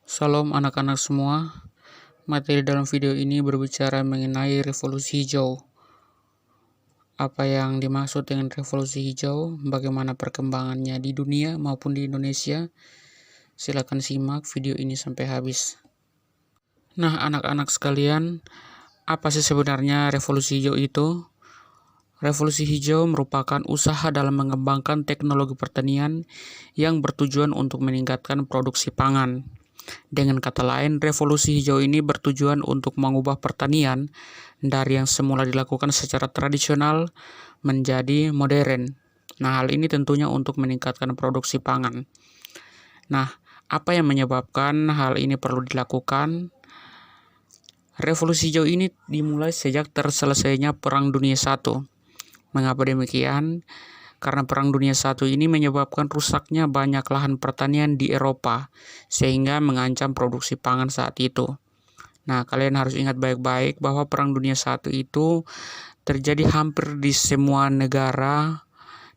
Salam anak-anak semua. Materi dalam video ini berbicara mengenai revolusi hijau. Apa yang dimaksud dengan revolusi hijau, bagaimana perkembangannya di dunia maupun di Indonesia. Silakan simak video ini sampai habis. Nah, anak-anak sekalian, apa sih sebenarnya revolusi hijau itu? Revolusi hijau merupakan usaha dalam mengembangkan teknologi pertanian yang bertujuan untuk meningkatkan produksi pangan. Dengan kata lain, revolusi hijau ini bertujuan untuk mengubah pertanian dari yang semula dilakukan secara tradisional menjadi modern. Nah, hal ini tentunya untuk meningkatkan produksi pangan. Nah, apa yang menyebabkan hal ini perlu dilakukan? Revolusi hijau ini dimulai sejak terselesainya Perang Dunia I. Mengapa demikian? Karena Perang Dunia I ini menyebabkan rusaknya banyak lahan pertanian di Eropa, sehingga mengancam produksi pangan saat itu. Nah, kalian harus ingat baik-baik bahwa Perang Dunia I itu terjadi hampir di semua negara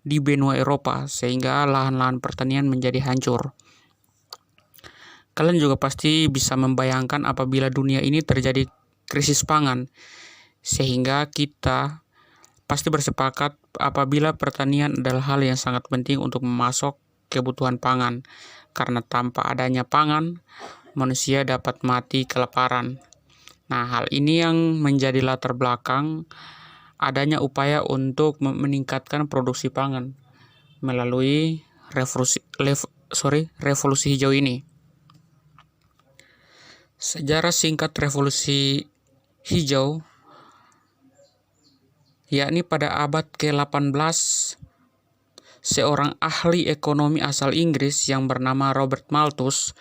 di benua Eropa, sehingga lahan-lahan pertanian menjadi hancur. Kalian juga pasti bisa membayangkan apabila dunia ini terjadi krisis pangan, sehingga kita pasti bersepakat apabila pertanian adalah hal yang sangat penting untuk memasok kebutuhan pangan, karena tanpa adanya pangan, manusia dapat mati kelaparan. Nah, hal ini yang menjadi latar belakang adanya upaya untuk meningkatkan produksi pangan melalui revolusi hijau ini. Sejarah singkat revolusi hijau yakni pada abad ke-18, seorang ahli ekonomi asal Inggris yang bernama Robert Malthus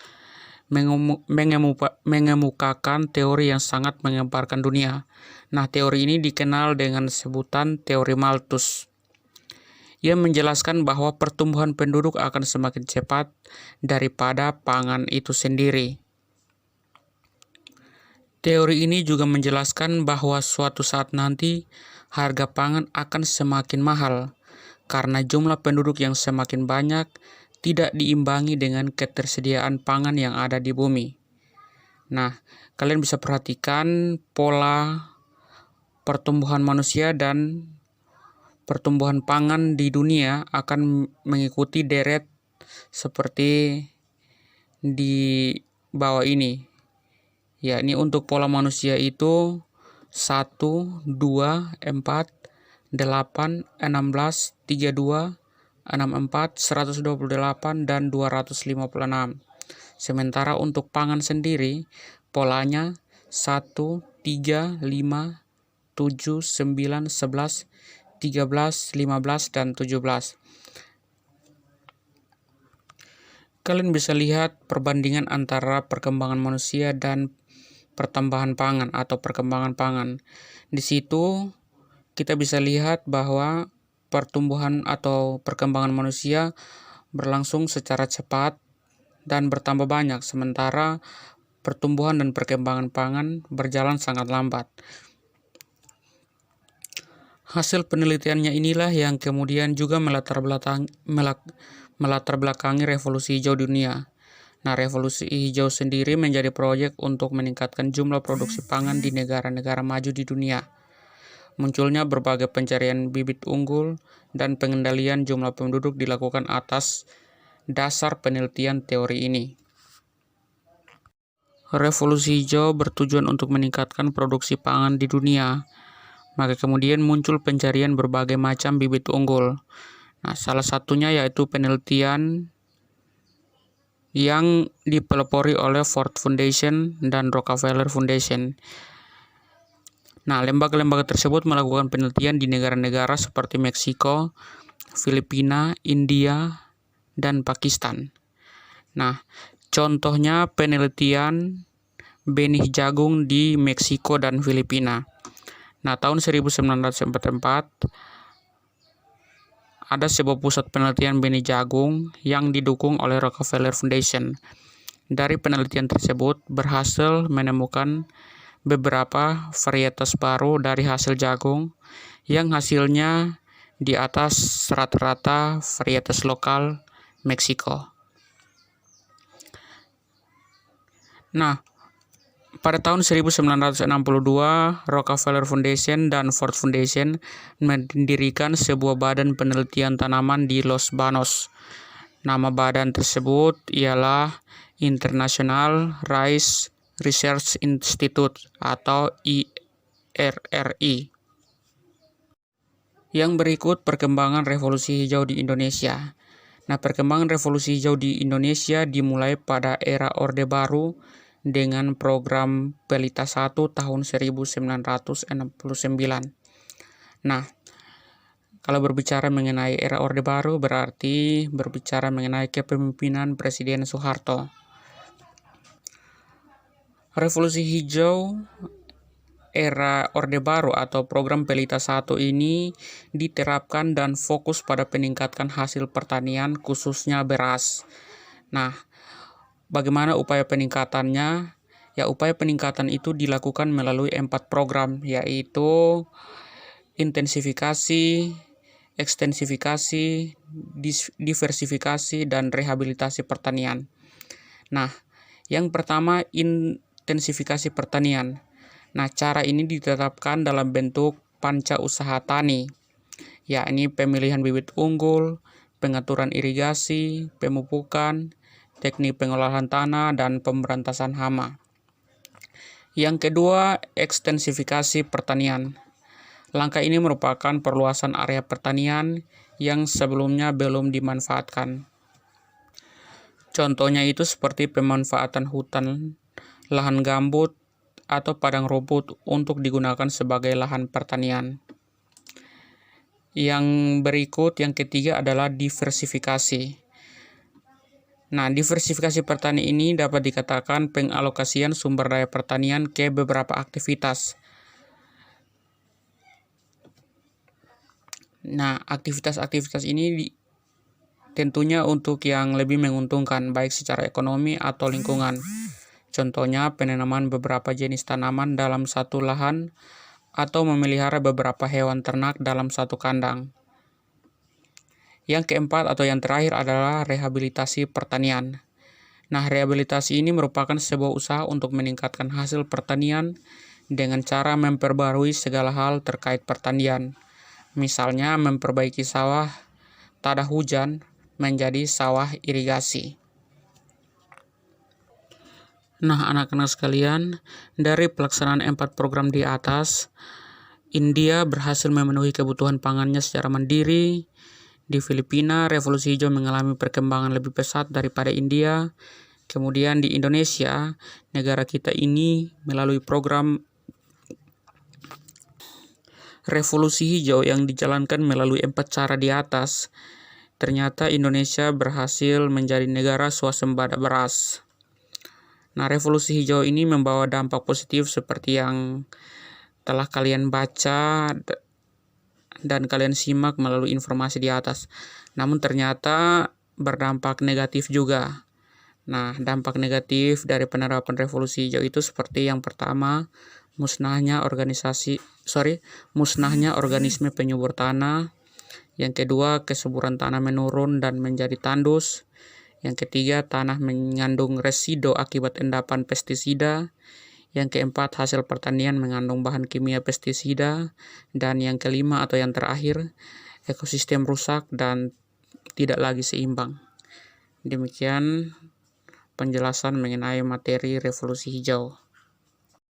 mengemukakan teori yang sangat menggemparkan dunia. Nah, teori ini dikenal dengan sebutan teori Malthus. Ia menjelaskan bahwa pertumbuhan penduduk akan semakin cepat daripada pangan itu sendiri. Teori ini juga menjelaskan bahwa suatu saat nanti harga pangan akan semakin mahal karena jumlah penduduk yang semakin banyak tidak diimbangi dengan ketersediaan pangan yang ada di bumi. Nah, kalian bisa perhatikan pola pertumbuhan manusia dan pertumbuhan pangan di dunia akan mengikuti deret seperti di bawah ini. Yakni untuk pola manusia itu 1, 2, 4, 8, 16, 32, 64, 128, dan 256. Sementara untuk pangan sendiri, polanya 1, 3, 5, 7, 9, 11, 13, 15, dan 17. Kalian bisa lihat perbandingan antara perkembangan manusia dan pertambahan pangan atau perkembangan pangan. Di situ kita bisa lihat bahwa pertumbuhan atau perkembangan manusia berlangsung secara cepat dan bertambah banyak, sementara pertumbuhan dan perkembangan pangan berjalan sangat lambat. Hasil penelitiannya inilah yang kemudian juga melatar belakangi revolusi hijau dunia. Nah, revolusi hijau sendiri menjadi proyek untuk meningkatkan jumlah produksi pangan di negara-negara maju di dunia. Munculnya berbagai pencarian bibit unggul dan pengendalian jumlah penduduk dilakukan atas dasar penelitian teori ini. Revolusi hijau bertujuan untuk meningkatkan produksi pangan di dunia. Maka kemudian muncul pencarian berbagai macam bibit unggul. Nah, salah satunya yaitu penelitian yang dipelopori oleh Ford Foundation dan Rockefeller Foundation. Nah, lembaga-lembaga tersebut melakukan penelitian di negara-negara seperti Meksiko, Filipina, India, dan Pakistan. Nah, contohnya penelitian benih jagung di Meksiko dan Filipina. Nah, tahun 1944 ada sebuah pusat penelitian benih jagung yang didukung oleh Rockefeller Foundation. Dari penelitian tersebut berhasil menemukan beberapa varietas baru dari hasil jagung yang hasilnya di atas rata-rata varietas lokal Meksiko. Nah, pada tahun 1962, Rockefeller Foundation dan Ford Foundation mendirikan sebuah badan penelitian tanaman di Los Banos. Nama badan tersebut ialah International Rice Research Institute atau IRRI. Yang berikut perkembangan revolusi hijau di Indonesia. Nah, perkembangan revolusi hijau di Indonesia dimulai pada era Orde Baru dengan program Pelita 1 tahun 1969. Nah, kalau berbicara mengenai era Orde Baru berarti berbicara mengenai kepemimpinan Presiden Soeharto. Revolusi hijau era Orde Baru atau program Pelita 1 ini diterapkan dan fokus pada peningkatan hasil pertanian khususnya beras. Nah, bagaimana upaya peningkatannya? Ya, upaya peningkatan itu dilakukan melalui 4 program, yaitu intensifikasi, ekstensifikasi, diversifikasi, dan rehabilitasi pertanian. Nah, yang pertama intensifikasi pertanian. Nah, cara ini ditetapkan dalam bentuk panca usaha tani, yakni pemilihan bibit unggul, pengaturan irigasi, pemupukan, teknik pengolahan tanah, dan pemberantasan hama. Yang kedua, ekstensifikasi pertanian. Langkah ini merupakan perluasan area pertanian yang sebelumnya belum dimanfaatkan. Contohnya itu seperti pemanfaatan hutan, lahan gambut, atau padang rumput untuk digunakan sebagai lahan pertanian. Yang berikut, yang ketiga adalah diversifikasi. Nah, diversifikasi pertanian ini dapat dikatakan pengalokasian sumber daya pertanian ke beberapa aktivitas. Nah, aktivitas-aktivitas ini tentunya untuk yang lebih menguntungkan, baik secara ekonomi atau lingkungan. Contohnya, penanaman beberapa jenis tanaman dalam satu lahan atau memelihara beberapa hewan ternak dalam satu kandang. Yang keempat atau yang terakhir adalah rehabilitasi pertanian. Nah, rehabilitasi ini merupakan sebuah usaha untuk meningkatkan hasil pertanian dengan cara memperbarui segala hal terkait pertanian. Misalnya, memperbaiki sawah tada hujan menjadi sawah irigasi. Nah, anak-anak sekalian, dari pelaksanaan 4 program di atas, India berhasil memenuhi kebutuhan pangannya secara mandiri. Di Filipina, revolusi hijau mengalami perkembangan lebih pesat daripada India. Kemudian di Indonesia, negara kita ini melalui program revolusi hijau yang dijalankan melalui 4 cara di atas, ternyata Indonesia berhasil menjadi negara swasembada beras. Nah, revolusi hijau ini membawa dampak positif seperti yang telah kalian baca dan kalian simak melalui informasi di atas. Namun ternyata berdampak negatif juga. Nah, dampak negatif dari penerapan revolusi hijau itu seperti yang pertama, musnahnya organisme penyubur tanah. Yang kedua, kesuburan tanah menurun dan menjadi tandus. Yang ketiga, tanah mengandung residu akibat endapan pestisida. Yang keempat, hasil pertanian mengandung bahan kimia pestisida. Dan yang kelima atau yang terakhir, ekosistem rusak dan tidak lagi seimbang. Demikian penjelasan mengenai materi revolusi hijau.